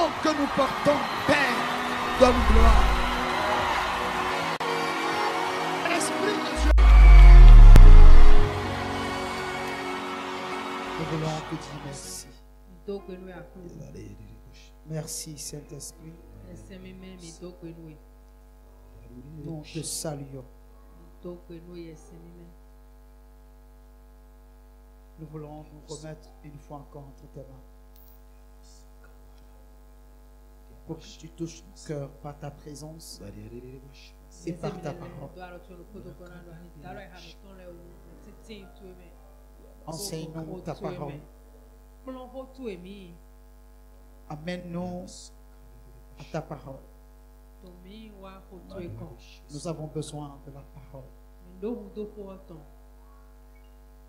nom que nous portons, Père, donne gloire. Esprit de Dieu. Nous voulons te dire merci. Merci, Saint-Esprit. Nous te saluons. Nous voulons nous remettre une fois encore entre tes mains. Pour que tu touches nos cœurs par ta présence et par ta parole. Enseigne-nous ta parole. Amène-nous à ta parole. Nous avons besoin de la parole.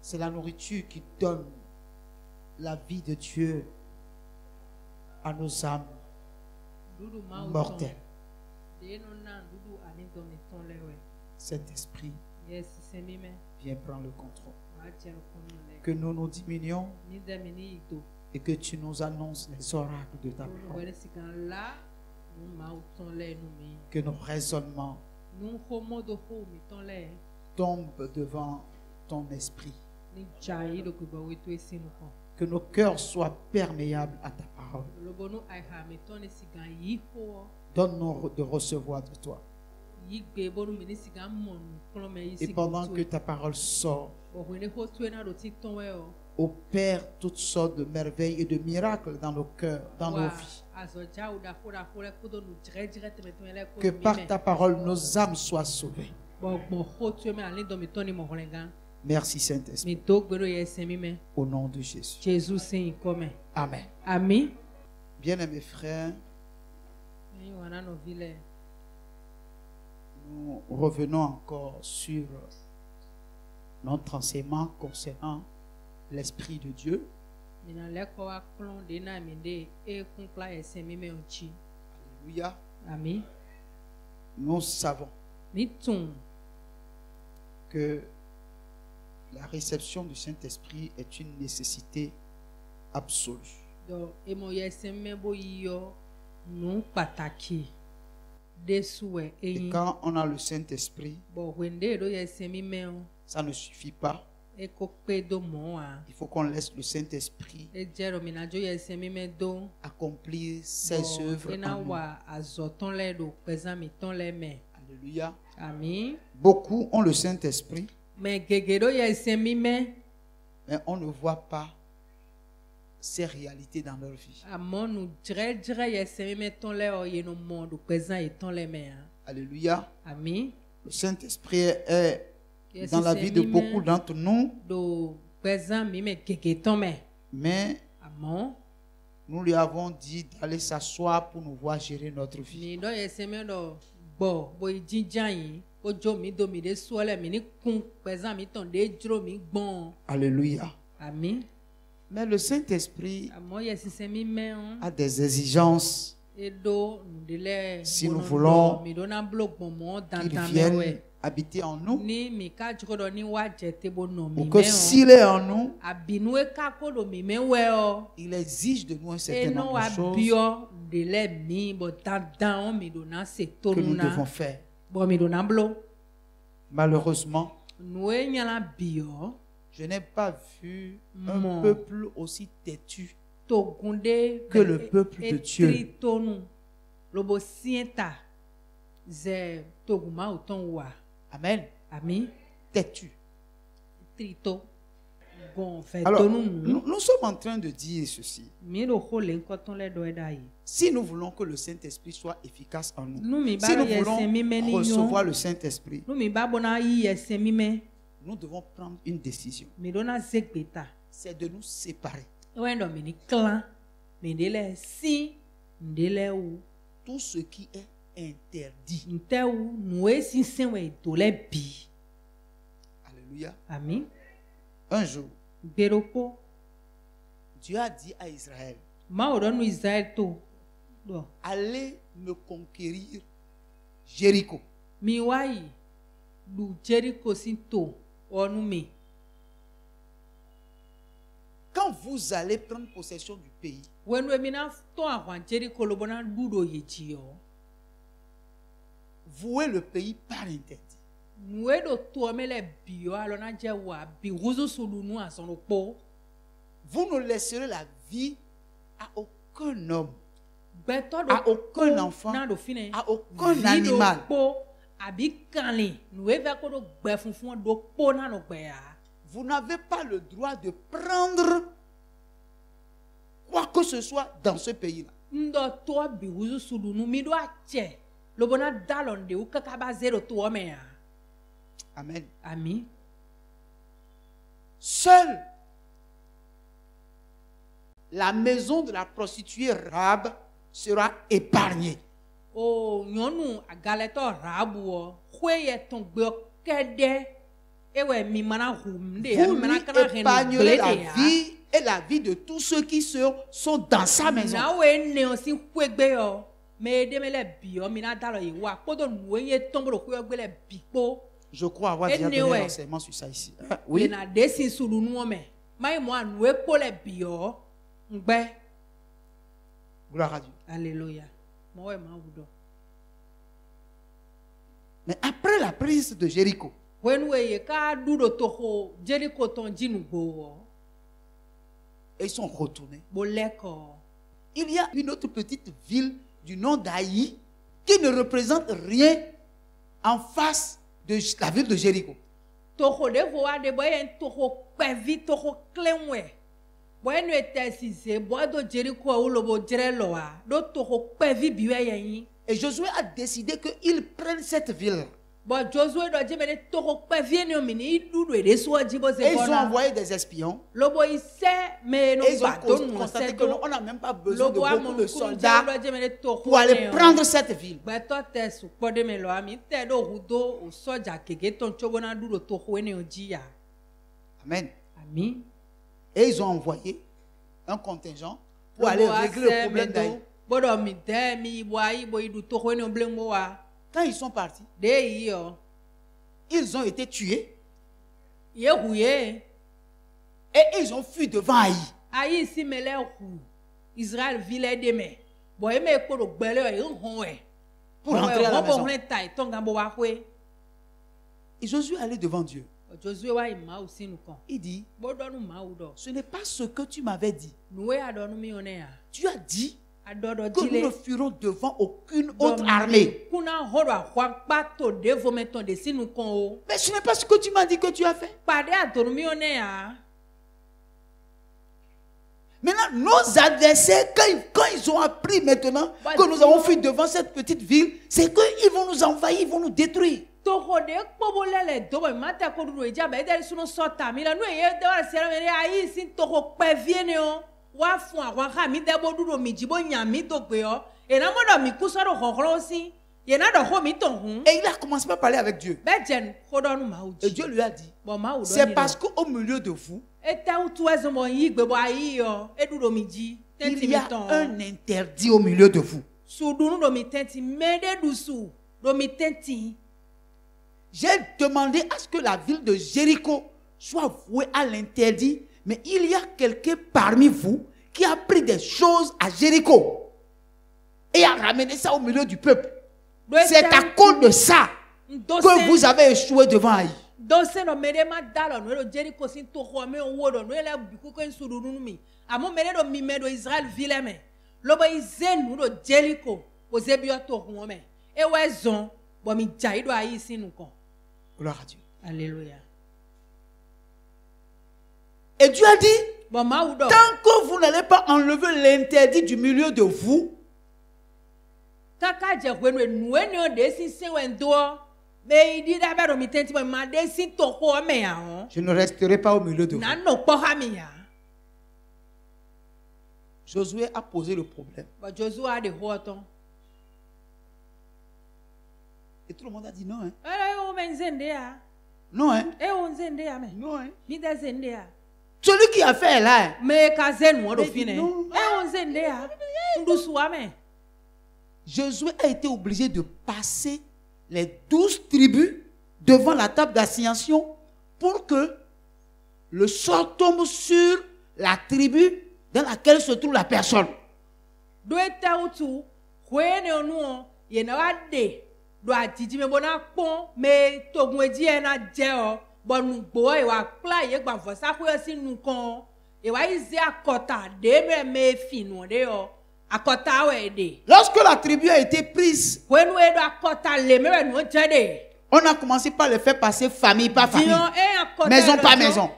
C'est la nourriture qui donne la vie de Dieu à nos âmes mortelles. Cet esprit, viens prendre le contrôle. Que nous nous diminuions et que tu nous annonces les oracles de ta parole. Que nos raisonnements tombent devant ton esprit. Que nos cœurs soient perméables à ta parole. Donne-nous de recevoir de toi. Et pendant que ta parole sort, opère toutes sortes de merveilles et de miracles dans nos cœurs, dans nos vies. Que par ta parole, nos âmes soient sauvées. Merci Saint-Esprit. Au nom de Jésus. Amen. Amen. Bien-aimés frères, nous revenons encore sur notre enseignement concernant l'Esprit de Dieu. Alléluia. Amen. Nous savons que la réception du Saint-Esprit est une nécessité absolue. Et quand on a le Saint-Esprit, ça ne suffit pas. Il faut qu'on laisse le Saint-Esprit accomplir ses œuvres en nous. Alléluia. Amen. Beaucoup ont le Saint-Esprit, mais on ne voit pas ces réalités dans leur vie. Alléluia. Amen. Le Saint-Esprit est dans la vie de beaucoup d'entre nous, mais nous lui avons dit d'aller s'asseoir pour nous voir gérer notre vie. Alléluia. Amen. Mais le Saint-Esprit a des exigences si nous voulons qu'il vienne habiter en nous, ou que s'il est en nous, il exige de nous un certain nombre de choses que nous devons faire. Malheureusement, je n'ai pas vu un peuple aussi têtu que le peuple de Dieu. Amen. Amen. Têtu. Alors, nous sommes en train de dire ceci. Si nous voulons que le Saint-Esprit soit efficace en nous, si nous voulons recevoir le Saint-Esprit, nous devons prendre une décision. C'est de nous séparer. Tout ce qui est interdit. Alléluia. Amen. Un jour, Dieu a dit à Israël, allez me conquérir Jéricho. Quand quand vous allez prendre possession du pays, vouez le pays par interdit. Vous ne laisserez la vie à aucun homme, à aucun enfant, à aucun animal. Vous n'avez pas le droit de prendre quoi que ce soit dans ce pays-là. Amen. Amen. Seule la maison de la prostituée Rahab sera épargnée. Vous lui épargnerez la vie et la vie de tous ceux qui sont dans sa maison. Je crois avoir déjà donné un enseignement sur ça ici. Oui. Gloire à Dieu. Alléluia. Mais après la prise de Jéricho, ils sont retournés. Il y a une autre petite ville du nom d'Aï qui ne représente rien en face de la ville de Jéricho. Et Josué a décidé qu'ils prennent cette ville. Et ils ont envoyé des espions. Et ils ont constaté qu'on n'a même pas besoin de beaucoup de soldats pour aller prendre cette ville. Amen. Et ils ont envoyé un contingent pour aller régler le problème d'Aï. Quand ils sont partis, ils ont été tués. Et ils ont fui devant Aï. Pour rentrer à la maison. Et Josué allait devant Dieu. Il dit, ce n'est pas ce que tu m'avais dit. Tu as dit que nous ne fuirons devant aucune autre armée. Mais ce n'est pas ce que tu m'as dit que tu as fait. Maintenant, nos adversaires, quand ils ont appris maintenant que nous avons fui devant cette petite ville, c'est qu'ils vont nous envahir, ils vont nous détruire. Et il a commencé à parler avec Dieu. Et Dieu lui a dit, c'est parce qu'au milieu de vous, il y a un interdit au milieu de vous. J'ai demandé à ce que la ville de Jéricho soit vouée à l'interdit, mais il y a quelqu'un parmi vous qui a pris des choses à Jéricho et a ramené ça au milieu du peuple. C'est à cause de ça que vous avez échoué devant Aïe. Gloire à Dieu. Alléluia. Et Dieu a dit, tant que vous n'allez pas enlever l'interdit du milieu de vous, je ne resterai pas au milieu de vous. Josué a posé le problème. Et tout le monde a dit non. Hein? Non, hein? Non, hein? Celui qui a fait là. Josué a été obligé de passer les 12 tribus devant la table d'assignation pour que le sort tombe sur la tribu dans laquelle se trouve la personne. Lorsque la tribu a été prise, on a commencé par le faire passer famille par famille, maison par maison.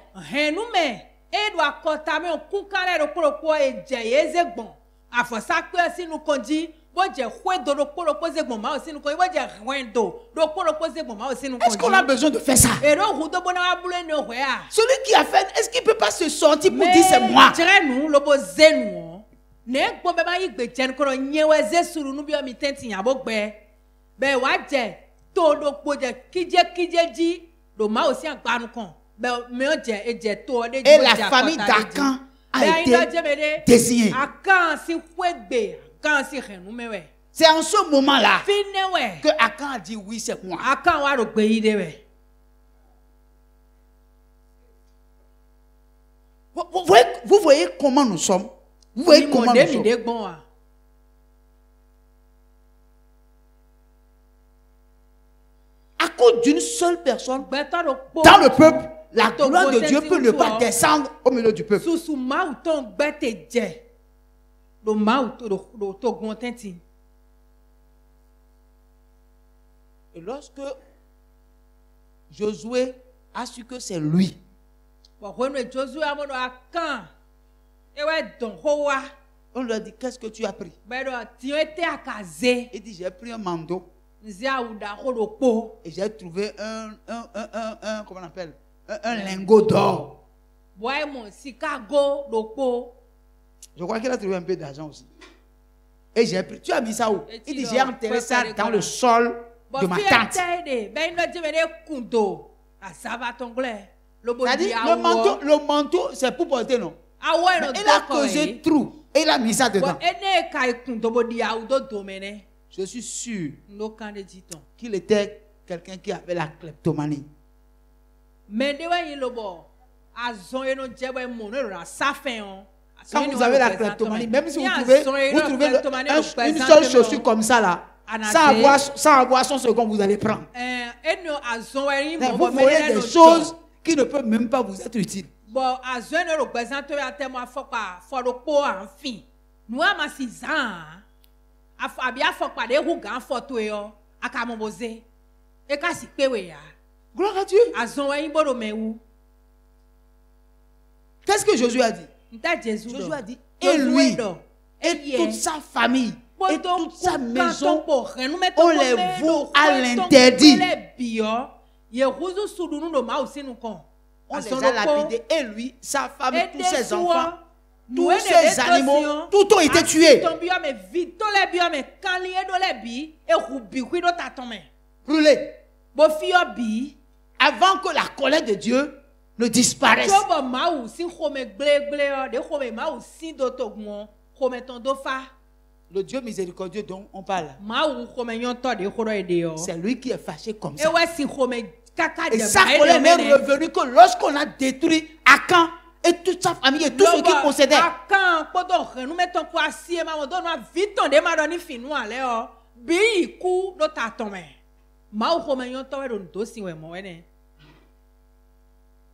Est-ce qu'on a besoin de faire ça? Celui qui a fait, est-ce qu'il ne peut pas se sortir pour dire c'est moi? Et la famille d'Akan a été désignée. C'est en ce moment-là que Akan a dit oui, c'est moi. Vous voyez comment nous sommes? Vous voyez comment nous sommes? À cause d'une seule personne dans le peuple, la gloire de Dieu peut ne pas descendre au milieu du peuple. Et lorsque Josué a su que c'est lui, on lui a dit, qu'est-ce que tu as pris? Il dit, j'ai pris un manteau. Et j'ai trouvé comment on appelle? Un lingot d'or. Je crois qu'il a trouvé un peu d'argent aussi. Et j'ai pris. Tu as mis ça où? Il dit, j'ai enterré ça dans le sol de ma tente. C'est-à-dire, le manteau, c'est pour porter, non? Mais il a causé trou et il a mis ça dedans. Je suis sûr qu'il était quelqu'un qui avait la kleptomanie. Quand vous avez la kleptomanie, même si vous trouvez une seule chaussure comme ça là, sans avoir son second, vous allez prendre. Vous voyez des choses qui ne peuvent même pas vous être utiles. Gloire à Dieu. Qu'est-ce que Jésus a dit? Jésus a dit, et lui, et toute sa famille, et toute sa maison, on les voue à l'interdit. On les a lapidés, et lui, sa femme, tous ses enfants, tous ses animaux, tout ont été tués. Brûlés. Avant que la colère de Dieu ne disparaisse. Le Dieu miséricordieux dont on parle, c'est lui qui est fâché comme ça. Et sa colère est revenue que lorsqu'on a détruit Akan et toute sa famille et tout ce qu'il possédait.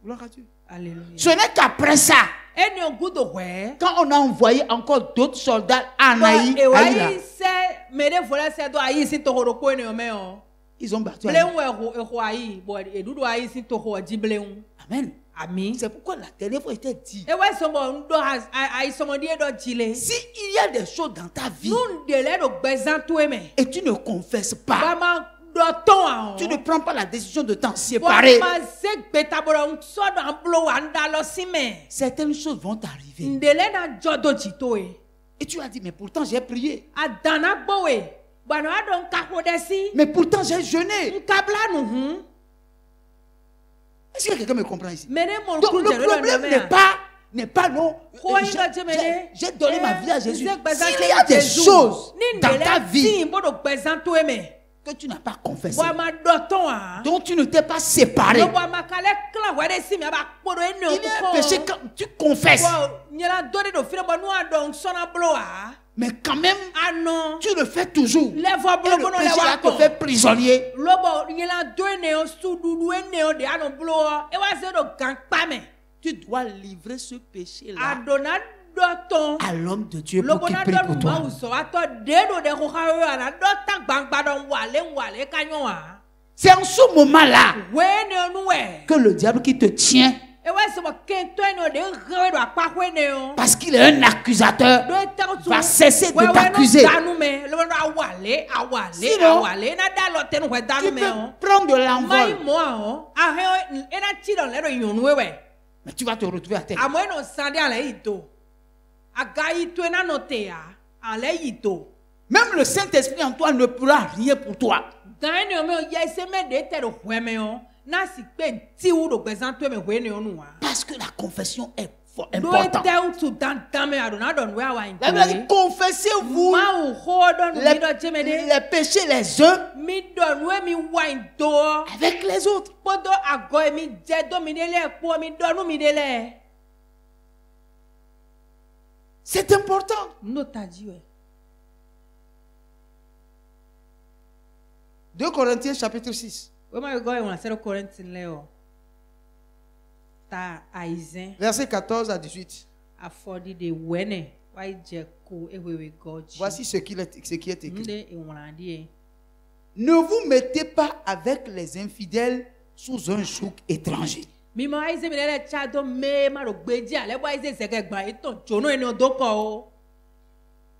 Gloire à Dieu. Alléluia. Ce n'est qu'après ça, quand on a envoyé encore d'autres soldats à Naï, ils ont battu. Amen. Amen. C'est pourquoi la dernière fois il était dit, si il y a des choses dans ta vie et tu ne confesses pas, tu ne prends pas la décision de t'en séparer, certaines choses vont t'arriver. Et tu as dit, mais pourtant j'ai prié. Mais pourtant j'ai jeûné. Est-ce que quelqu'un me comprend ici? Donc le problème n'est pas non. J'ai donné ma vie à Jésus. S'il y a des choses dans ta vie que tu n'as pas confessé, Boa ma doton a. dont tu ne t'es pas séparé. Lo boa ma kale klan wede si mi aba kpodo ene Il y a un péché quand tu confesses, Bo nyela dore do fire bo nu adon sona blo a. mais quand même, Ano. tu le fais toujours. Et Le vo blo le bono le péché wa là te ko. fait prisonnier. Lo bo nyela do ene o su dudu ene o de ano blo e wa se do gan pa me. Tu dois livrer ce péché-là Adona doton. à l'homme de Dieu Lo pour qu'il bona prie do pour ma toi. uso ato dedo de ko ka yo ana do ta gbangba don wale kanyo a. C'est en ce moment-là We ne onu we. que le diable qui te tient, E wa se bo kento ene o de rewe do apa ko ene o. parce qu'il est un accusateur, va cesser de t'accuser. Sinon, Tu peux prendre de l'envol, mais tu vas te retrouver à terre. Même le Saint-Esprit en toi ne pourra rien pour toi. Parce que la confession est importante. Confessez-vous les péchés les uns avec les autres. C'est important. 2 Corinthiens chapitre 6, versets 14 à 18. Voici ce qui est écrit. Ne vous mettez pas avec les infidèles sous un joug étranger.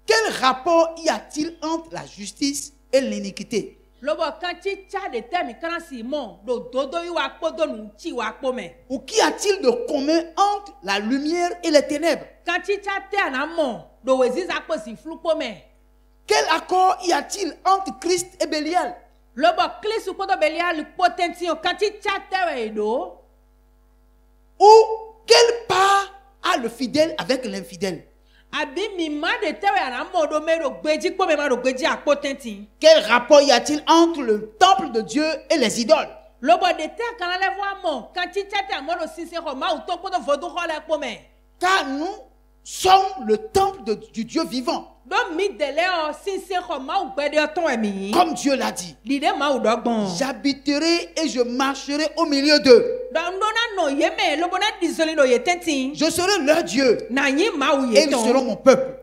Quel rapport y a-t-il entre la justice et l'iniquité? Ou qu'y a-t-il de commun entre la lumière et les ténèbres? Quel accord y a-t-il entre Christ et Bélial? Ou quelle part a le fidèle avec l'infidèle? Quel rapport y a-t-il entre le temple de Dieu et les idoles? Car nous sommes le temple du Dieu vivant. Comme Dieu l'a dit, j'habiterai et je marcherai au milieu d'eux. Je serai leur Dieu et ils seront mon peuple.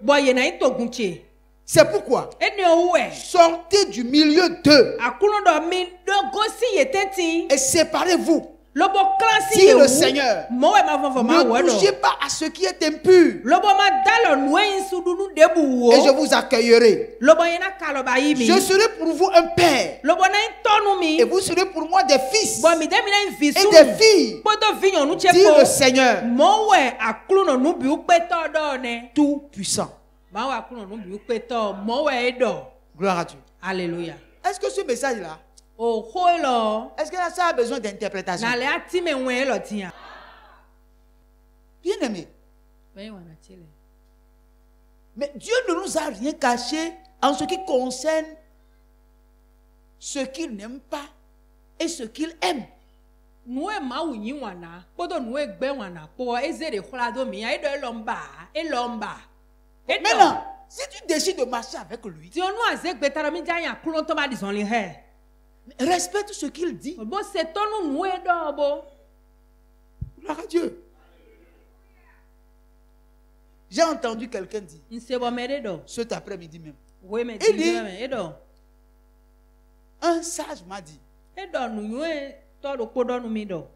C'est pourquoi sortez du milieu d'eux et séparez-vous. Dit le Seigneur, ne touchez pas à ce qui est impur et je vous accueillerai. Je serai pour vous un père et vous serez pour moi des fils et des filles. Dit le Seigneur tout puissant. Gloire à Dieu. Alléluia. Est-ce que ce message-là, est-ce que ça a besoin d'interprétation? Bien aimé. Mais Dieu ne nous a rien caché en ce qui concerne ce qu'il n'aime pas et ce qu'il aime. Maintenant, si tu décides de marcher avec lui, respecte ce qu'il dit. Gloire à Dieu. J'ai entendu quelqu'un dire cet après-midi même. Il dit, un sage m'a dit,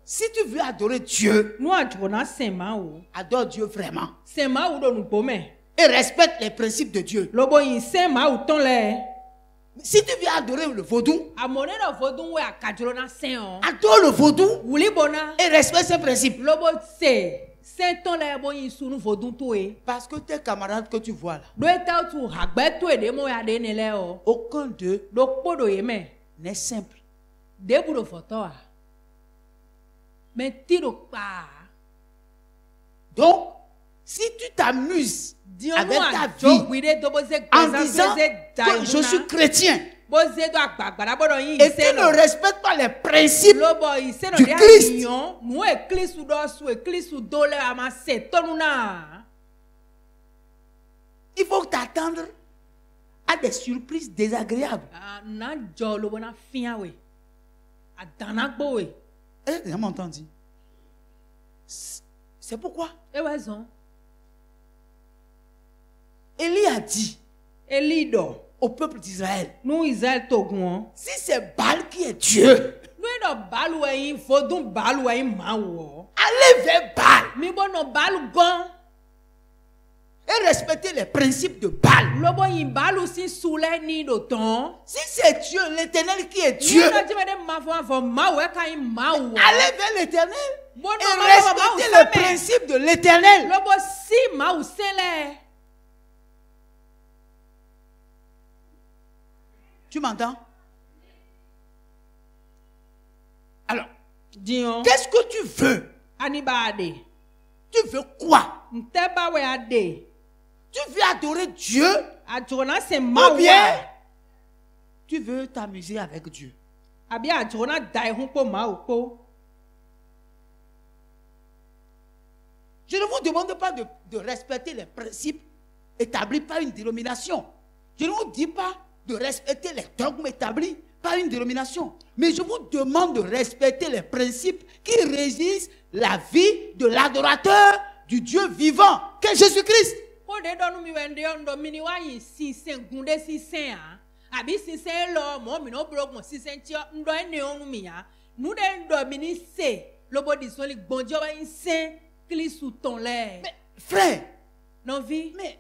si tu veux adorer Dieu, adore Dieu vraiment. Et respecte les principes de Dieu. Si tu veux adorer le vaudou, adore le vaudou et respecte ses principes. Parce que tes camarades que tu vois là, aucun d'eux n'est simple. Donc, si tu t'amuses avec ta vie en disant que je suis chrétien, Bozé do agbagba bodo yin et tu ne respectes pas les principes lobo iseno du de Christ. ayon nu eklisu do su eklisu do le ama se tonu na. Il faut t'attendre à des surprises désagréables. Na jo lobo na fian we. Adana gbo we. Vous avez entendu? C'est pourquoi E wezon. Élie a dit Elido au peuple d'Israël, nu Israël togun. si c'est Baal qui est Dieu, Nu do balu yin fodun balu yin mawo. allez vers Baal Mi bo no balu gon. et respectez les principes de Baal. Lobo yin balu si soule ni do ton. Si c'est Dieu, l'Éternel qui est Dieu, Dieu na jime de mafo mawo e ka yin mawo. allez vers l'Éternel Bon, et non, respectez maman, les principes de l'Éternel. Lobo si mawo sele. Tu m'entends? Alors, Dion. qu'est-ce que tu veux? Anibade. Tu veux quoi? Nteba we ade. Tu veux adorer Dieu Ajona se ou mawo. bien tu veux t'amuser avec Dieu? Abi ajona dai hun po mawo po. Je ne vous demande pas de respecter les principes établis par une dénomination. Je ne vous dis pas de respecter les dogmes établis par une dénomination. Mais je vous demande de respecter les principes qui régissent la vie de l'adorateur du Dieu vivant, qu'est Jésus-Christ. Ko de do nu mi wende ndo mini wa yin si sen gunde si sen a. Abi si sen lo mo mi no brogun si sen ti ndo ene onu mi ya. Nu de ndo mini se lobo di so li gbonjo wa yin sen kli sous ton lait. Mais frère, Non vi. mais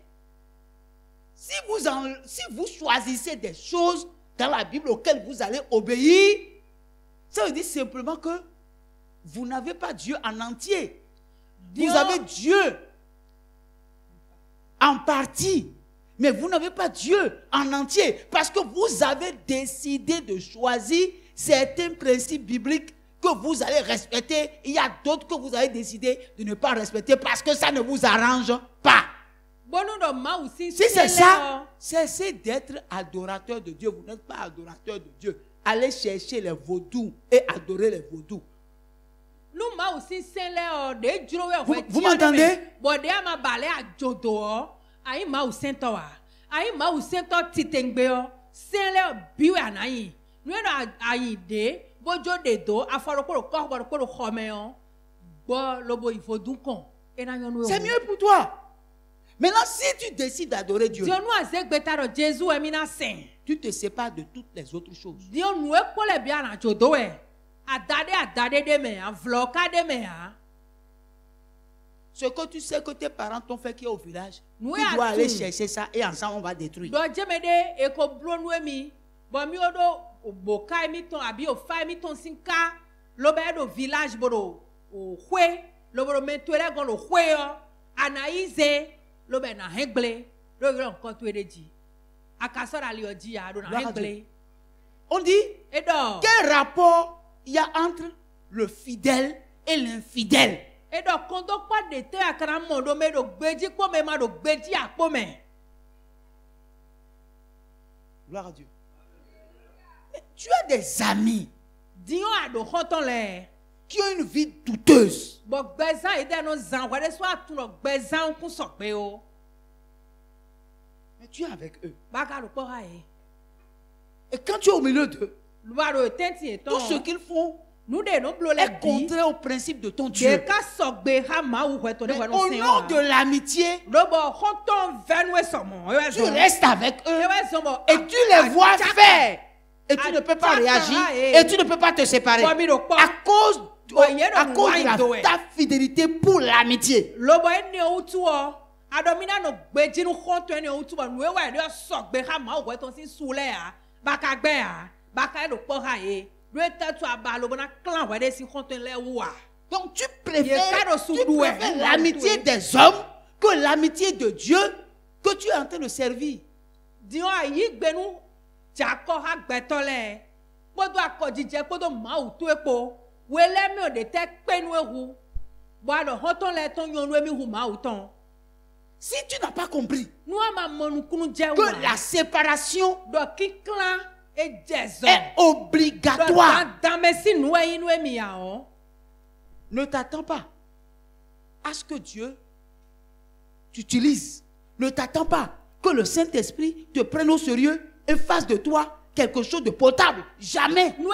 si vous choisissez des choses dans la Bible auxquelles vous allez obéir, ça veut dire simplement que vous n'avez pas Dieu en entier. Vous avez Dieu en partie, mais vous n'avez pas Dieu en entier parce que vous avez décidé de choisir certains principes bibliques que vous allez respecter. Il y a d'autres que vous avez décidé de ne pas respecter parce que ça ne vous arrange pas. Si c'est ça, cessez d'être adorateur de Dieu. Vous n'êtes pas adorateur de Dieu. Allez chercher les vaudous et adorer les vaudous. Vous m'entendez? C'est mieux pour toi. Maintenant, si tu décides d'adorer Dieu, tu te sépares de toutes les autres choses. Ce que tu sais que tes parents t'ont fait qui est au village, tu dois aller chercher ça et ensemble on va détruire. On dit, quel rapport il y a entre le fidèle et l'infidèle? Gloire à Dieu. Mais tu as des amis qui ont une vie douteuse. Mais tu es avec eux. Et quand tu es au milieu d'eux, tout ce qu'ils font est contraire au principe de ton Dieu. Mais au nom de l'amitié, tu restes avec eux et tu les vois faire. Et tu ne peux pas réagir et tu ne peux pas te séparer à cause de ta fidélité pour l'amitié. Donc tu préfères l'amitié des hommes que l'amitié de Dieu que tu es en train de servir. Si tu n'as pas compris que la séparation est obligatoire. Ne t'attends pas à ce que Dieu t'utilise. Ne t'attends pas que le Saint-Esprit te prenne au sérieux et fasse de toi quelque chose de potable. Jamais. Vous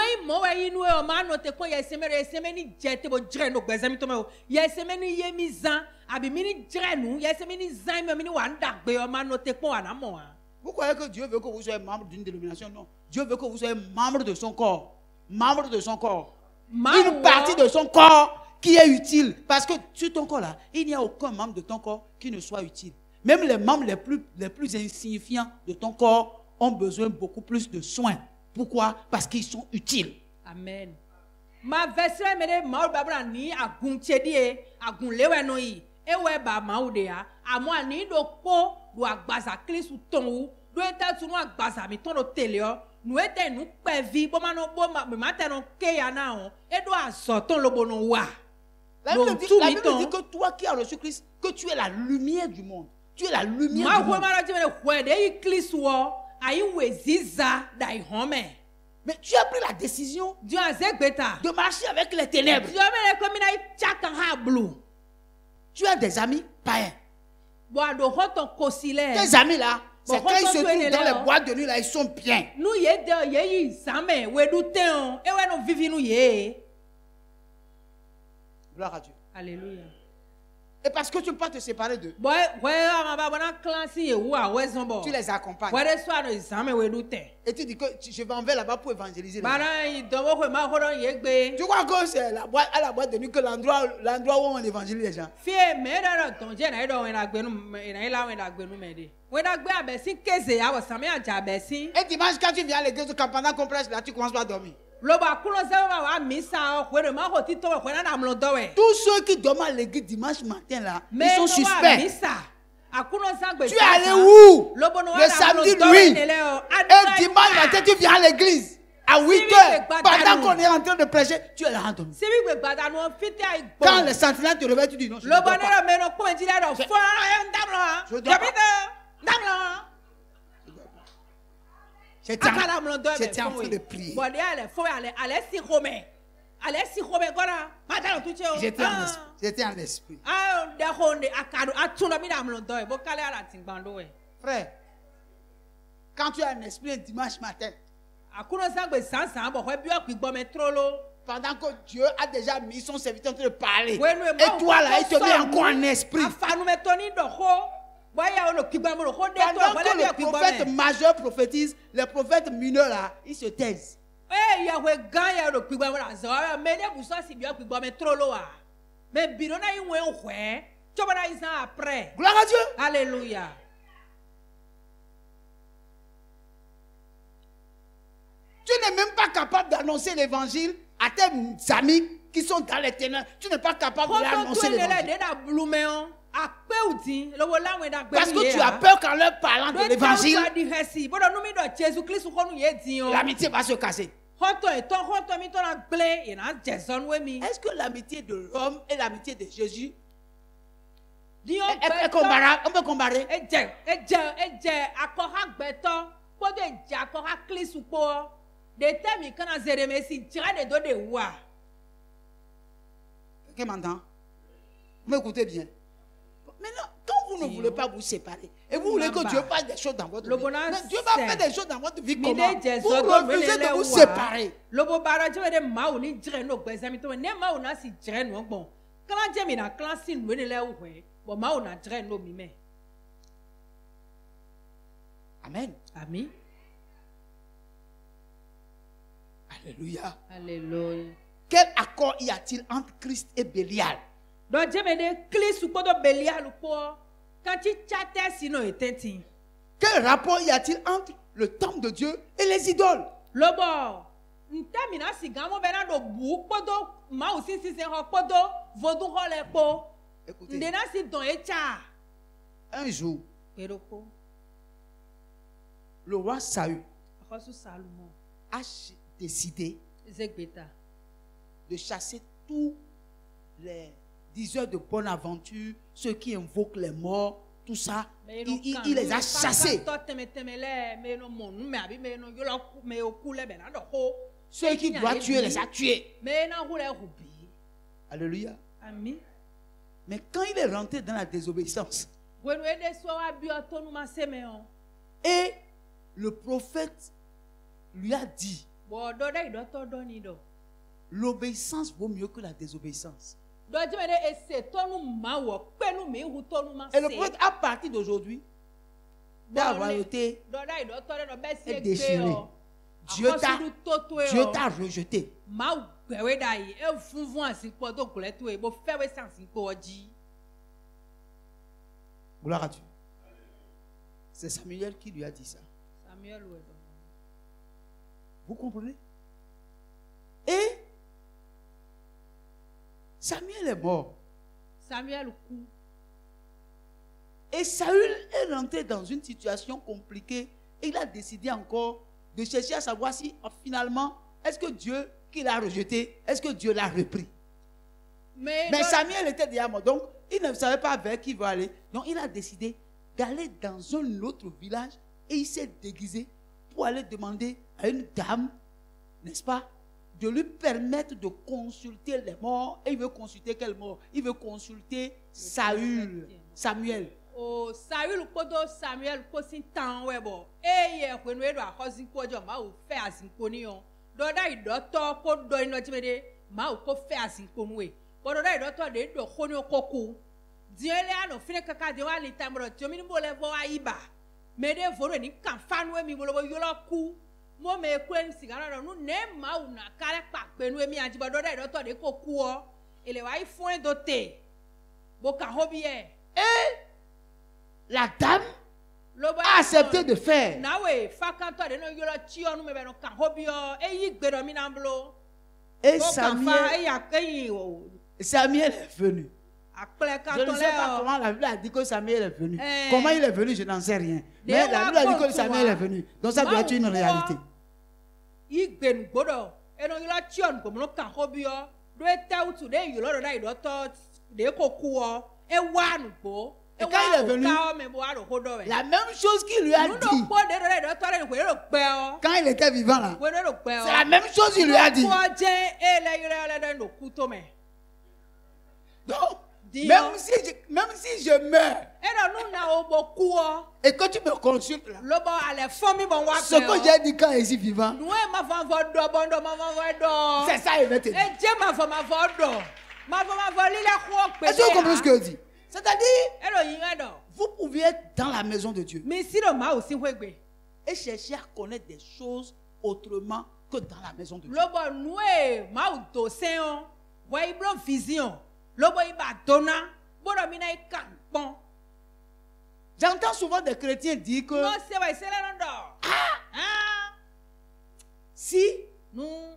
croyez que Dieu veut que vous soyez membre d'une dénomination? Non. Dieu veut que vous soyez membre de son corps. Membre de son corps. Une partie de son corps qui est utile. Parce que sur ton corps là, il n'y a aucun membre de ton corps qui ne soit utile. Même les membres les plus insignifiants de ton corps ont besoin beaucoup plus de soins. Pourquoi? Parce qu'ils sont utiles. Amen. Ma version est babra ni agunchedi agunlewe noi ewe ba maudea amwa ni do po do agbaza klisu tonwu do eta tunu agbaza mi ton do teleo nu ete nu pevi bo mano bo ma te no ke ya na o e do azoton lobo no wa. La Bible dit que toi qui as reçu Christ, que tu es la lumière du monde. Tu es la lumière du monde. Mais tu as pris la décision de marcher avec les ténèbres. Tu as des amis païens. Tes amis là, c'est quand ils se trouvent dans les boîtes de nuit là, ils sont bien. Gloire à Dieu. Alléluia. Et parce que tu ne peux pas te séparer d'eux, tu les accompagnes. Et tu dis que je vais en vers là-bas pour évangéliser les gens. Tu crois que c'est à la boîte de nuit que l'endroit où on évangélise les gens? Et dimanche, quand tu viens à l'église, pendant qu'on prêche là, tu commences pas à dormir. Tous ceux qui dorment à l'église dimanche matin là, ils sont suspects. Tu es allé où? Le samedi nuit. Et dimanche matin, tu viens à l'église à 8h. Pendant qu'on est en train de prêcher, tu es là en dormant. Quand le sentinelle te réveille, tu dis non, je ne dors pas. Je dors pas. J'étais en train de prier. J'étais en esprit. Frère, quand tu as un esprit un dimanche matin, pendant que Dieu a déjà mis son serviteur en train de parler, et toi là, il te met encore en esprit. Pendant que le prophète majeur prophétise, les prophètes mineurs là, ils se taisent. Gloire à Dieu. Alléluia. Tu n'es même pas capable d'annoncer l'évangile à tes amis qui sont dans les ténèbres. Tu n'es pas capable d'annoncer l'évangile. Parce que tu as peur qu'en leur parlant de l'évangile, l'amitié va se casser. Est-ce que l'amitié de l'homme et l'amitié de Jésus est comparable? On peut comparer? Quelqu'un m'entend? Vous m'écoutez bien? Maintenant, quand vous ne voulez pas vous séparer et vous voulez que Dieu fasse des choses dans votre vie, mais Dieu va faire des choses dans votre vie comment? Vous refusez de vous séparer. Amen. Amen. Alléluia. Alléluia. Quel accord y a-t-il entre Christ et Bélial? Donc, Dieu me dit, quel rapport y a-t-il entre le temple de Dieu et les idoles? Écoutez, un jour, le roi Saül a décidé de chasser tous les diseurs de bonne aventure, ceux qui invoquent les morts, tout ça, il les a chassés. Ceux qui doivent tuer les a tués. Alléluia. Mais quand il est rentré dans la désobéissance, et le prophète lui a dit, l'obéissance vaut mieux que la désobéissance. Et le prophète, à partir d'aujourd'hui, ta royauté est déchirée. Dieu t'a rejeté. Gloire à Dieu. C'est Samuel qui lui a dit ça. Vous comprenez? Et Samuel est mort. Et Saül est rentré dans une situation compliquée. Et il a décidé encore de chercher à savoir si finalement, est-ce que Dieu qui l'a rejeté, est-ce que Dieu l'a repris? Mais Samuel était déjà mort. Donc, il ne savait pas vers qui il va aller. Donc, il a décidé d'aller dans un autre village. Et il s'est déguisé pour aller demander à une dame, n'est-ce pas, de lui permettre de consulter les morts. Et il veut consulter quel mort? Il veut consulter Samuel. Oh, Saül kodo Samuel kosi tan webo. Eye kwenwe do akosi kojo ma o fe asinkoni on. Doda idoto ko do ino timede ma o ko fe asinkonwe. Doda idoto de do khoni okoku. Diele ano fine kaka de wa ni tamro tiomi mo le vo aiba. Mede voro ni kan fanwe mi bolo yolo ku. Mo me kwen sigara no ne ma o na kare pa penu mi anji doda idoto de ko ku o. Ele wa ifun dote. Bo ka hobie. La dame a accepté de faire. Et Samuel est venu. Je ne sais pas comment la Bible a dit que Samuel est venu. Comment il est venu, je n'en sais rien. Mais la Bible a dit que Samuel est venu. Donc ça doit être une réalité. Et quand il est venu, la même chose qu'il lui a dit quand il était vivant là, c'est la même chose qu'il lui a dit. Donc, même si je meurs et que tu me consultes là, ce que j'ai dit quand je suis vivant, c'est ça il va te dire. Est-ce que vous comprenez ce que je dis? C'est-à-dire, vous pouviez être dans la maison de Dieu et chercher à connaître des choses autrement que dans la maison de Dieu. J'entends souvent des chrétiens dire que si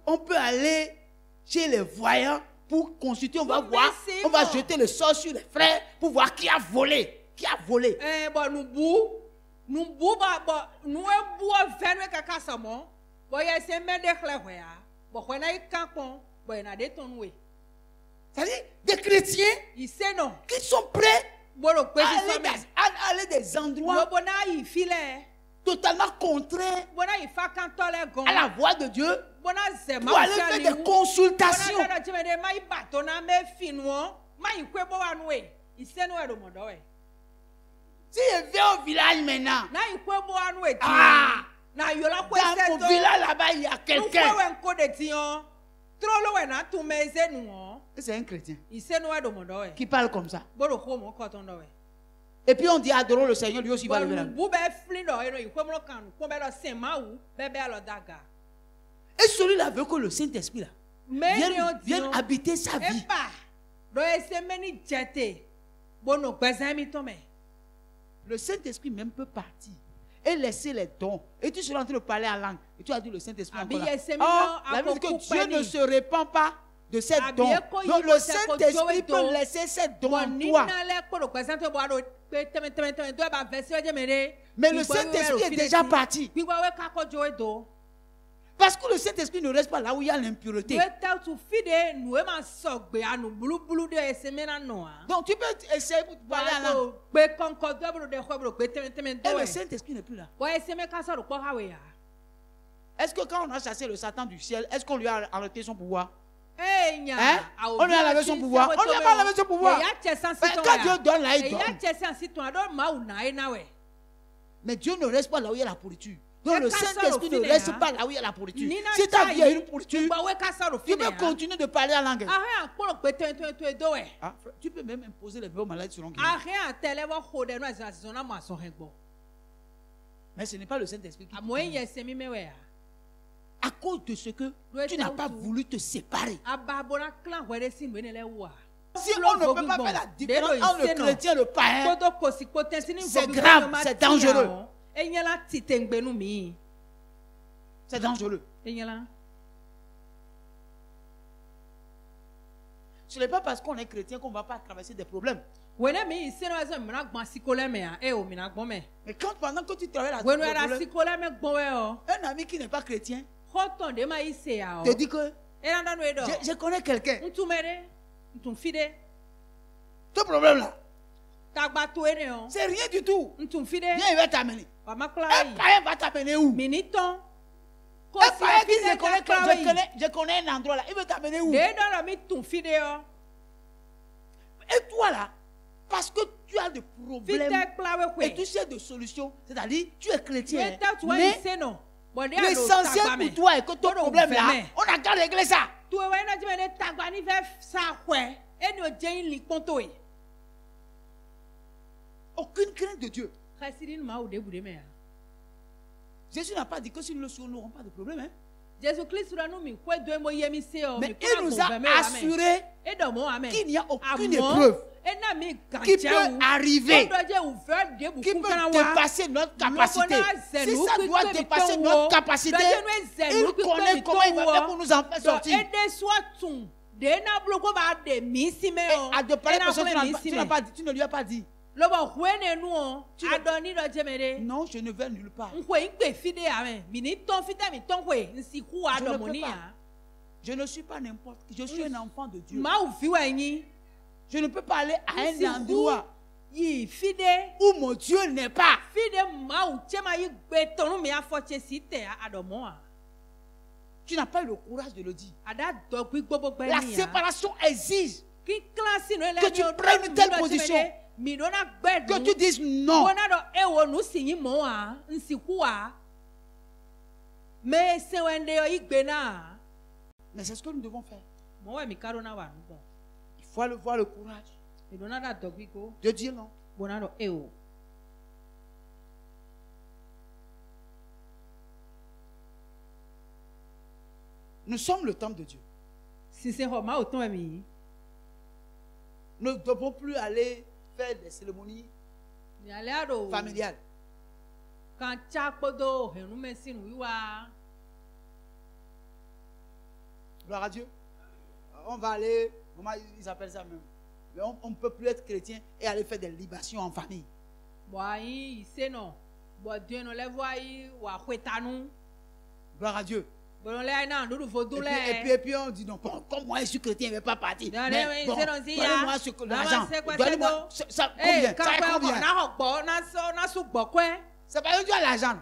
on peut aller chez les voyants pour consulter, on va voir, on va jeter le sort sur les frères pour voir qui a volé. Qui a volé? C'est-à-dire des chrétiens qui sont prêts à aller des endroits totalement contraires à la voix de Dieu pour aller faire des consultations. Si je vais au village maintenant, dans mon village là-bas, il y a quelqu'un. C'est un chrétien qui parle comme ça. Et puis on dit adorons le Seigneur, lui aussi va lever la main. Et celui-là veut que le Saint-Esprit là vienne habiter sa vie. Le Saint-Esprit même peut partir et laisser les dons. Et tu seras en train de parler en langue. Et tu as dit le Saint-Esprit encore là. Oh, la Bible dit que Dieu ne se répand pas de ces dons. Donc le Saint-Esprit peut laisser ces dons en toi. Mais le Saint-Esprit est déjà parti. Parce que le Saint-Esprit ne reste pas là où il y a l'impureté. Donc tu peux essayer pour parler à l'âme. Et le Saint-Esprit n'est plus là. Est-ce que quand on a chassé le Satan du ciel, est-ce qu'on lui a arrêté son pouvoir? Hein? On lui a enlevé son pouvoir. On lui a pas enlevé son pouvoir. Quand Dieu donne là, il donne. Mais Dieu ne reste pas là où il y a la pourriture. Donc le Saint-Esprit ne reste pas là où il y a la pourriture. Si ta vie a une pourriture, tu peux continuer de parler en langue. Ah, tu peux même imposer les mots malades sur l'angle. Mais ce n'est pas le Saint-Esprit qui à cause de ce que tu n'as pas voulu te séparer. Si on ne peut pas faire la différence entre le chrétien et le païen, c'est grave, c'est dangereux. C'est dangereux. Ce n'est pas parce qu'on est chrétien qu'on ne va pas traverser des problèmes. Mais quand pendant que tu traverses des problèmes, un ami qui n'est pas chrétien te dit que je connais quelqu'un. Ce problème-là, c'est rien du tout. Viens, il va t'amener. Un païen va t'amener où? Un païen qui je connais un endroit là, il veut t'amener où? Et toi là, parce que tu as des problèmes et tu sais de solutions, c'est-à-dire tu es chrétien, mais l'essentiel pour toi est que ton problème là, on a qu'à régler ça. Aucune crainte de Dieu. Jésus n'a pas dit que si nous le sauvons, nous n'aurons pas de problème. Hein? Mais il nous a assuré qu'il n'y a aucune épreuve qui peut arriver, qui peut dépasser notre capacité. Si ça doit dépasser notre capacité, il connaît comment il va faire pour nous en faire sortir. Et à de pareilles personnes, tu ne lui as pas dit. Non, je ne vais nulle part. Je ne suis pas n'importe qui. Je suis un enfant de Dieu. Je ne peux pas aller à un endroit où mon Dieu n'est pas. Tu n'as pas eu le courage de le dire. La séparation exige que tu prennes telle position. Que tu dises non. Mais c'est ce que nous devons faire. Il faut avoir le courage de dire non. Nous sommes le temple de Dieu. Nous ne devons plus aller faire des cérémonies familiales. Gloire à Dieu. On va aller, comment ils appellent ça même? Mais on ne peut plus être chrétien et aller faire des libations en famille. Gloire à Dieu. Et puis on dit non, comme moi je suis chrétien, je ne vais pas partir. Mais bon, donnez-moi l'argent. Donnez-moi ça. Combien? C'est pas eux qui ont l'argent.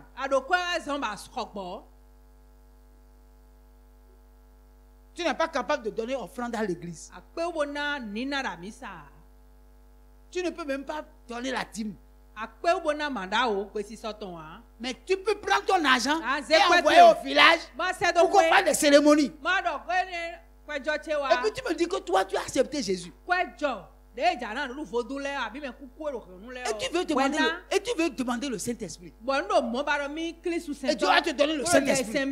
Tu n'es pas capable de donner offrande à l'église. Tu ne peux même pas donner la dîme. Mais tu peux prendre ton argent et envoyer au village pour qu'on fasse des cérémonies. Et puis tu me dis que toi tu as accepté Jésus. Et tu veux demander le Saint-Esprit. Et tu vas te donner le Saint-Esprit.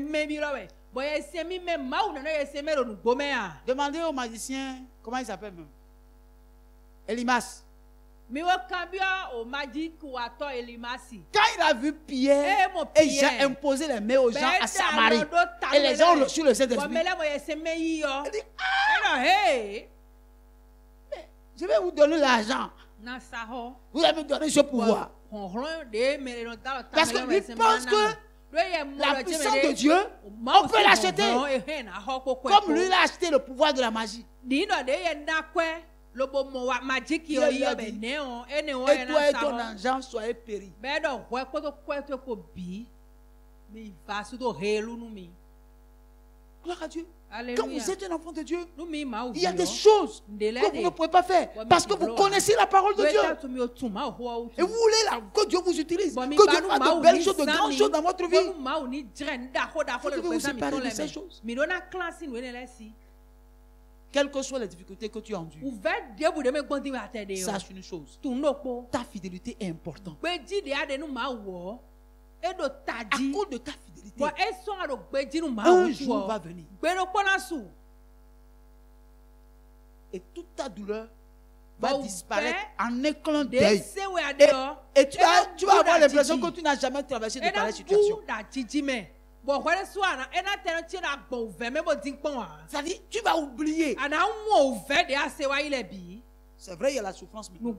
Demandez au magicien, comment il s'appelle même? Elimas. Quand il a vu Pierre et Jean imposer les mains aux gens à Samarie, et les gens ont reçu le Saint-Esprit, il dit, je vais vous donner l'argent. Vous allez me donner ce pouvoir. Parce que lui pense que La puissance de Dieu, on peut l'acheter. Comme lui, il a acheté le pouvoir de la magie. Et toi et ton argent soyez péris. Gloire à Dieu. Quand vous êtes un enfant de Dieu, il y a des choses que vous ne pouvez pas faire parce que vous connaissez la parole de Dieu. Et vous voulez que Dieu vous utilise, que Dieu fasse de belles choses, de grandes choses dans votre vie. Vous devez vous séparer de ces choses. Quelles que soient les difficultés que tu endures, sache une chose. Ta fidélité est importante. À cause de ta fidélité, un jour va venir. Et toute ta douleur va disparaître en un clin d'œil. Et tu vas avoir l'impression que tu n'as jamais traversé de pareilles situations. C'est-à-dire, tu vas oublier. C'est vrai, il y a la souffrance maintenant.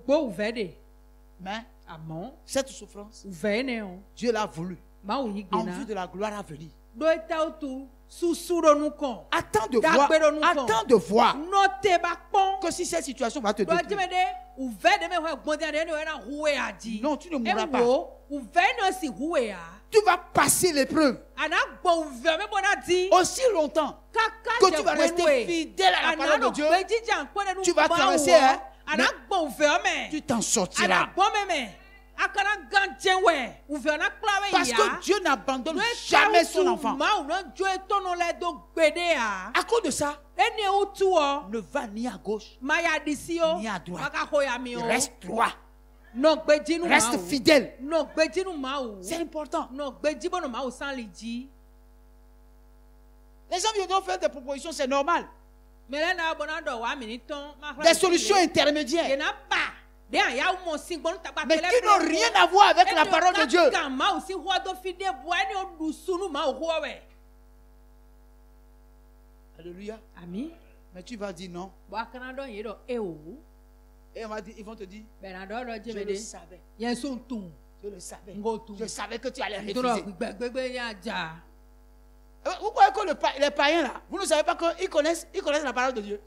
Mais cette souffrance, Dieu l'a voulu en vue de la gloire à venir. Attends de voir que si cette situation va te détruire. Non, tu ne mourras pas. Tu vas passer l'épreuve aussi longtemps que tu vas rester fidèle à la parole de Dieu. Tu vas traverser, mais tu t'en sortiras. Parce que Dieu n'abandonne jamais son enfant. À cause de ça, ne va ni à gauche ni à droite. Reste droit. Reste fidèle. C'est important. Les gens viendront faire des propositions, c'est normal. Des solutions intermédiaires. Mais qui n'ont rien à voir avec la parole de Dieu. Alléluia. Amen. Mais tu vas dire non. Et ils vont te dire, je le savais. Je le savais. Je savais que tu allais refuser. Vous croyez que les païens là, vous ne savez pas qu'ils connaissent la parole de Dieu.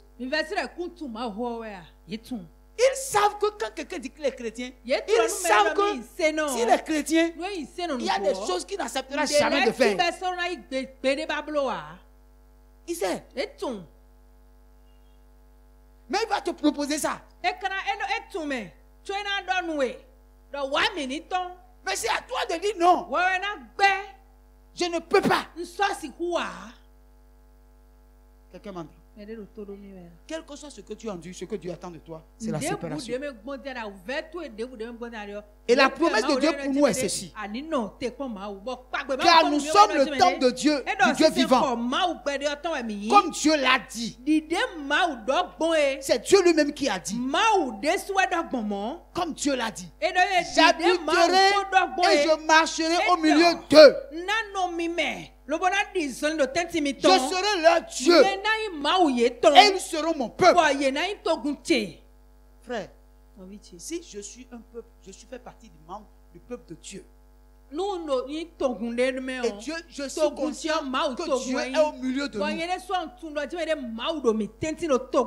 Ils savent que quand quelqu'un dit qu'il est chrétien, ils savent que s'il est chrétien, il y a des choses qu'il n'acceptera jamais de faire. Il sait. Mais il va te proposer ça. Mais c'est à toi de dire non. Je ne peux pas. Quelqu'un m'entend? Quel que soit ce que tu endures, ce que Dieu attend de toi, c'est la séparation. Et la promesse de Dieu pour nous est ceci. Car nous sommes le temple de Dieu, du Dieu vivant. Comme Dieu l'a dit. C'est Dieu lui-même qui a dit. Comme Dieu l'a dit. J'habiterai et je marcherai au milieu d'eux. Je serai leur Dieu. Et ils seront mon peuple. Frère, si je suis un peuple, je fais partie du membre du peuple de Dieu. Et Dieu, je suis conscient que Dieu est au milieu de nous.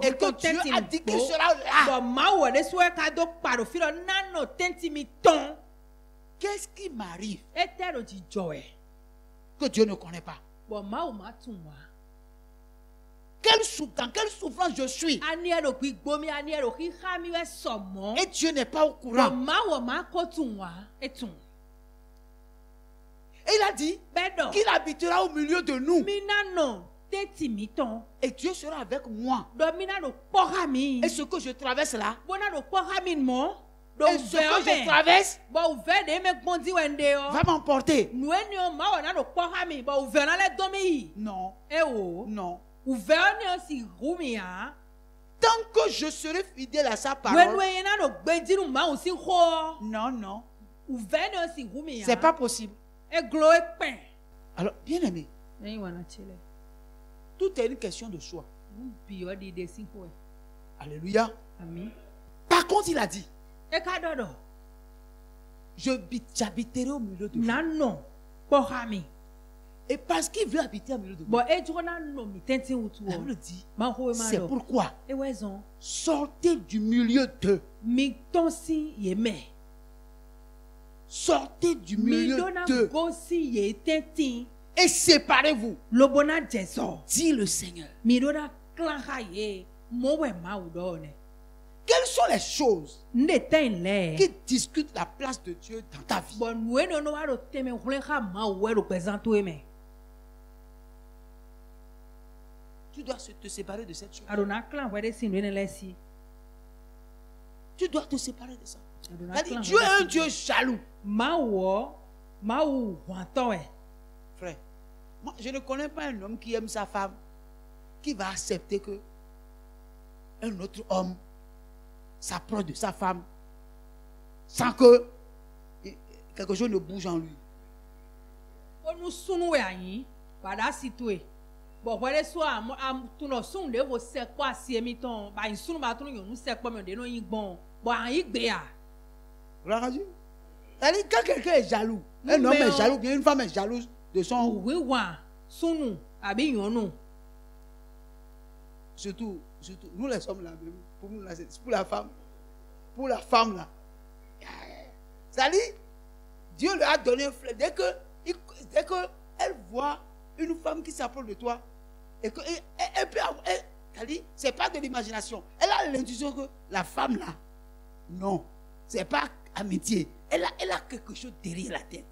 Et que Dieu a dit qu'il sera là. Qu'est-ce qui m'arrive que Dieu ne connaît pas? Dans quelle souffrance je suis? Et Dieu n'est pas au courant. Et il a dit qu'il habitera au milieu de nous. Et Dieu sera avec moi. Et ce que je traverse là, et ce que je traverse va m'emporter. Non. Non. Tant que je serai fidèle à sa parole. Non. C'est pas possible. Alors, bien aimé, tout est une question de choix. Alléluia. Par contre, il a dit, j'habiterai au milieu de vous. kpɔxami. Et parce qu'il veut habiter au milieu de vous, Bon, et tu connais non mi tenti wutu la o. Bible dit, Ma ho ma c'est do. pourquoi E wezon. sortez du milieu d'eux. Mi tonsi ye me. Sortez du Mi milieu dona d'eux gosi ye tenti. et séparez-vous, Lobona jeso. dit le Seigneur. Mi dona klanha ye. Mo we ma udo ne. Quelles sont les choses Nde ten le. qui discutent la place de Dieu dans ta vie? Bon, nous no no waro teme hulenha ma we représente eme. Tu dois te séparer de cette chose. Arona klan we de sin ne lesi. Tu dois te séparer de ça. Arona C'est-à-dire, klan Dieu we est un de sin. Dieu jaloux. Ma ou wanto e. Frère, moi, je ne connais pas un homme qui aime sa femme, qui va accepter que un autre homme s'approche de sa femme sans que quelque chose ne bouge en lui. Onu sunu we anyi. Bada situe. Bon, wele so am tu no sun de vo se kwa si emi ton. Ba sunu ba tunu yonu se kwa me de no yin gbon. Bon, anyi gbe a. Gloire à Dieu. C'est-à-dire, quand quelqu'un est jaloux, Nous un homme est mettons- jaloux, bien une femme est jalouse de son. Oui wa sunu abi yonu. Surtout, nous les sommes là, même, pour nous, là, c'est pour la femme. Pour la femme, là. C'est-à-dire, Dieu lui a donné un fleur. Dès que elle voit une femme qui s'approche de toi, et que elle peut avoir. C'est-à-dire, c'est pas de l'imagination. Elle a l'intuition que la femme, là, non, c'est pas amitié. Elle a quelque chose derrière la tête.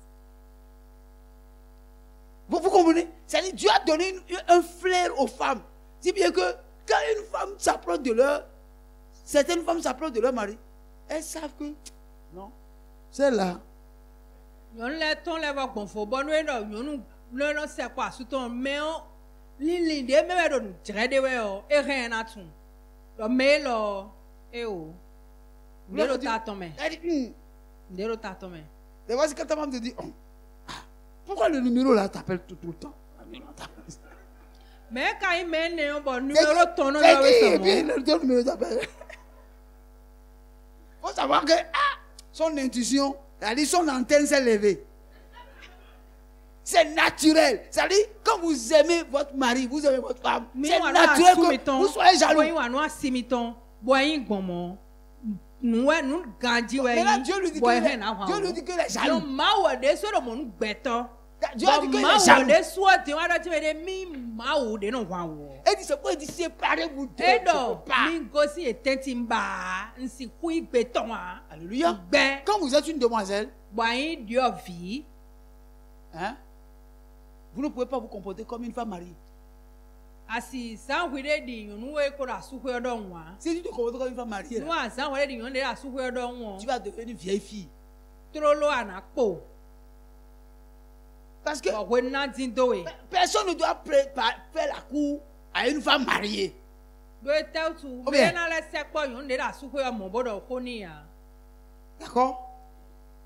Vous comprenez? C'est-à-dire, Dieu a donné un flair aux femmes. Si bien que quand une femme s'approche de leur, certaines femmes s'approchent de leur mari, elles savent que non, celle-là, Yon le ton le va gbon fo bon we no yonu le no se kwa su ton me o li de me we do nu jere de we o e ren na tun. Do me lo e o. De lo ta ton me. elle dit, De lo ta ton me. et voici quand ta femme te dit, oh, ah, pourquoi le numéro là t'appelle tout le temps? Me ka i me ne o bon C'est numéro ton no c'est yo qui? we Et so puis mo. le numéro t'appelle. Faut savoir que son intuition, c'est-à-dire son antenne s'est levée. C'est naturel. C'est-à-dire, quand vous aimez votre mari, vous aimez votre femme, Mi c'est wa no naturel asumi que ton. vous soyez jaloux. Boy wa no asimi ton. Boy gbon mo. Nu we nu ganji we Mais là, yi. Dieu lui dit Boy que ren na wa. Dieu lui dit que les Yo jaloux. ma wo de so do mo nu gbeto. Dieu a dit que Ma les wo jaloux. de so ti wa do ti me de mi ma wo de no wa wo. Et dit, c'est pourquoi il dit séparez-vous d'eux. Je Edo, peux pas. mi gosi etenti mba, nsi kui beton a. Alléluia. Gbe, Quand vous êtes une demoiselle, boyin dio vi, hein, vous ne pouvez pas vous comporter comme une femme mariée. asi san hwide di yonu we ko da su hwe do nwa. Si tu te comportes comme une femme mariée, Nu là, a san hwide di yonu de da su hwe do nwa. tu vas devenir une vieille fille. Trolo anakpo. Parce que Bo hwe na din do we. personne ne doit faire la cour à une femme mariée. Do tel tu, Ou bien- me na le se po yonu de da su hwe mo bodo ko ni ya. D'accord?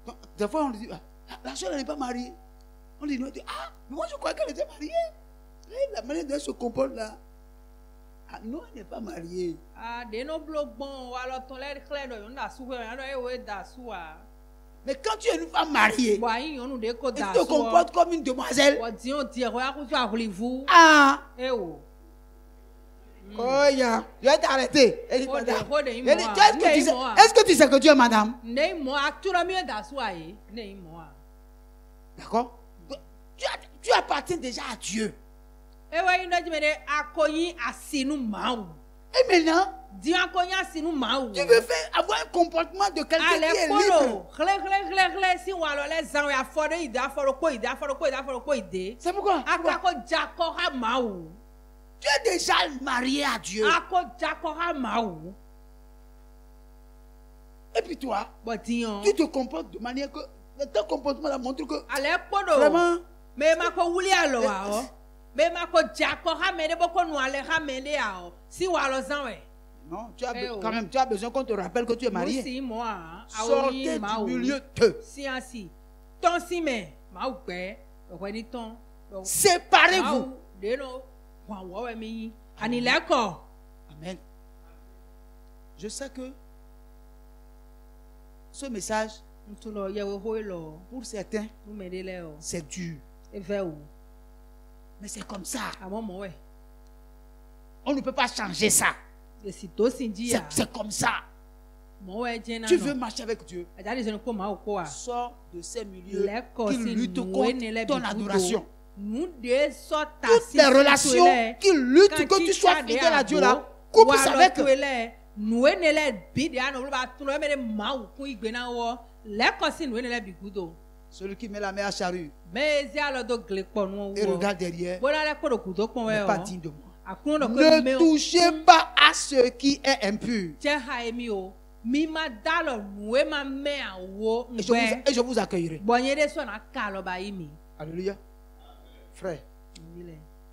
Donc, des fois, on dit, ah, la soeur n'est pas mariée. On dit, non, ah, mais moi je crois qu'elle était mariée. Et la manière dont elle se comporte là. Ah, non, elle n'est pas mariée. Ah, de no blo gbon wa lo ton le kle do yonu da su hwe, ya do e we da su a. Mais quand tu es une femme mariée, Boyin yonu de ko et da tu te su. comportes comme une demoiselle, Bo di on di ro ya ku so ahlivu. ah, E o. oh, yeah, je vais t'arrêter. Elle dit, Faut madame. de- faut de- Elle dit, moi, est-ce que tu sais que tu es madame? Ne mo aktura mi da so aye. Ne mo a. D'accord? Tu appartiens déjà à Dieu. E wa yin do me de akoyin asinu mawu. Et maintenant, Di akoyin asinu mawu. tu veux faire avoir un comportement de quelqu'un qui Ale est libre. polo. Khle si wa lo le zan ya fo de ida fo ro ko ida fo ro ko ida fo ro ko ide. C'est pourquoi? Aka ko jako ha mawu. Tu es déjà marié à Dieu. Ako jako ha mawu. Et puis toi, Bo di on. tu te comportes de manière que ton comportement là montre que Ale polo. vraiment, Me ma ko wuli alo wa o. Me ma ko jako ha me de boko nu ale ha me de a o. Si wa lo zan we. non, tu as Eh oh. quand même, tu as besoin qu'on te rappelle que tu es marié. Si moi, Sortez du milieu d'eux. Si ainsi. Ton si mais, ma ou pe, wani ton. Séparez-vous. De no, wa wa mi. Ani leko. Amen. Je sais que ce message Pour certains, c'est dur. Mais c'est comme ça. On ne peut pas changer ça. C'est comme ça. Tu veux marcher avec Dieu. Sors de ces milieux qui luttent contre ton adoration. Toutes les relations qui luttent que tu sois fidèle à Dieu là, coupe ça avec eux. Celui qui met la main à charrue et regarde derrière n'est pas digne de moi. Ne touchez pas à ce qui est impur. Et je vous accueillerai. Alléluia. Frère,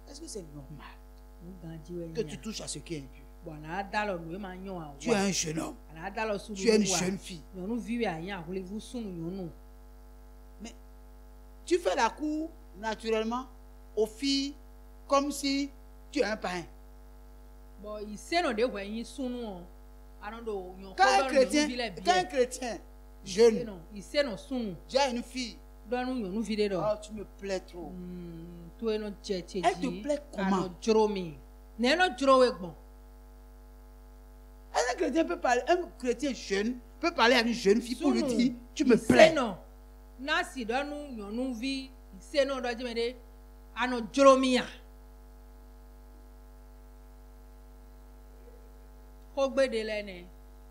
est-ce que c'est normal que tu touches à ce qui est impur? Tu es un jeune homme. Tu es une jeune fille. Mais tu fais la cour naturellement aux filles comme si tu es un païen. Quand un chrétien jeune, j'ai une fille, oh, tu me plais trop. Elle te plaît comment? Un chrétien peut parler, un chrétien jeune peut parler à une jeune fille pour lui dire tu me plais.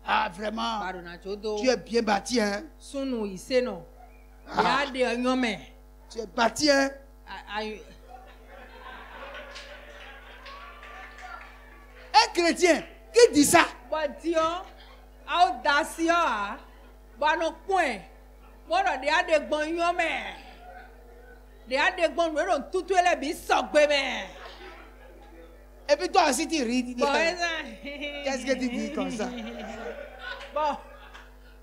Ah vraiment, tu es bien bâti hein. Ah, tu es bâti hein. Un chrétien qui dit ça. Et puis toi aussi tu ris. Qu'est-ce que tu dis comme ça?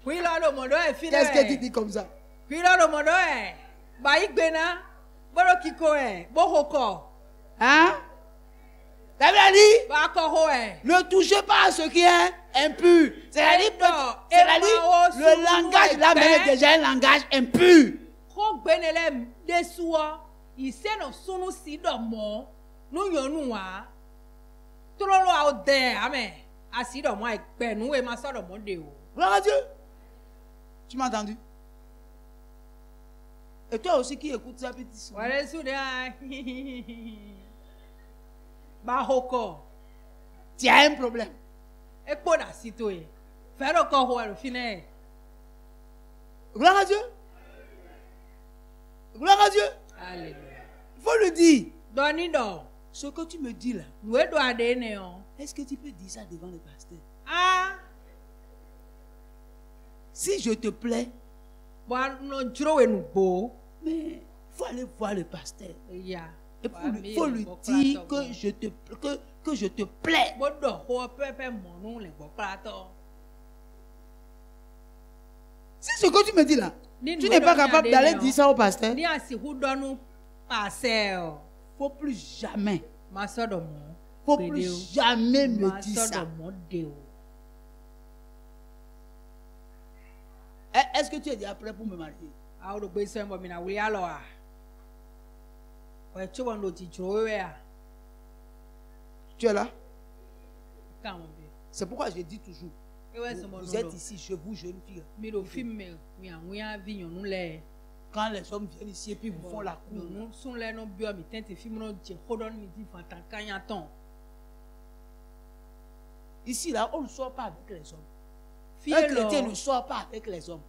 Qu'est-ce que tu dis comme ça? Hein? Ne touchez pas à ce qui est impur. C'est-à-dire le langage là même est déjà un langage impur. Gloire à Dieu. Tu m'as entendu? Et toi aussi qui écoutes ça, petit sourd. Tu as un problème. Gloire à Dieu. Gloire à Dieu. Alléluia. Il faut le dire. Ce que tu me dis là, est-ce que tu peux dire ça devant le pasteur? Si je te plais, mais il faut aller voir le pasteur. Et il faut lui dire que je te plais. Si ce que tu me dis là, tu n'es pas capable d'aller dire ça au pasteur, il ne faut plus jamais. Faut plus jamais me dire ça. Est-ce que tu es déjà prêt pour me marier? Tu es là? C'est pourquoi je dis toujours, vous êtes ici, je vous jeune fille. Quand les hommes viennent ici et puis vous font la cour. Ici là, on ne sort pas avec les hommes. Un chrétien ne sort pas avec les hommes.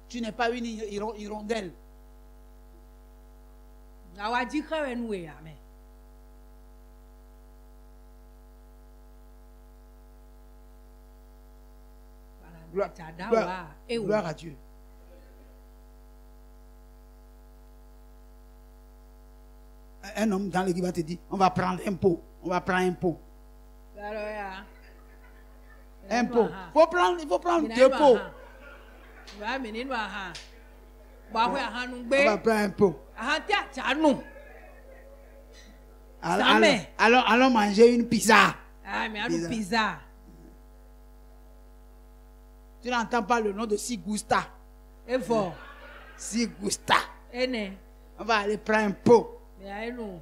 Tu n'es pas une hirondelle. Gloire à Dieu. Un homme dans l'église va te dire, on va prendre un pot. On va prendre un pot. Un pot. Il faut prendre 2 pots. On va prendre un pot. Allons manger une pizza. Ah, mais alors pizza. Tu n'entends pas le nom de Sigusta. Et fort. Sigusta. Et ne. On va aller prendre un pot. Mais non.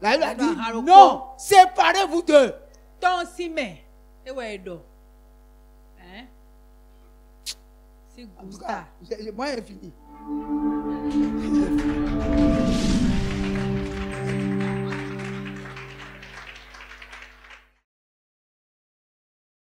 La Bible a dit non, séparez-vous d'eux. Ton simé. Et ouais, do. Hein? Sigusta. Moi, j'ai fini.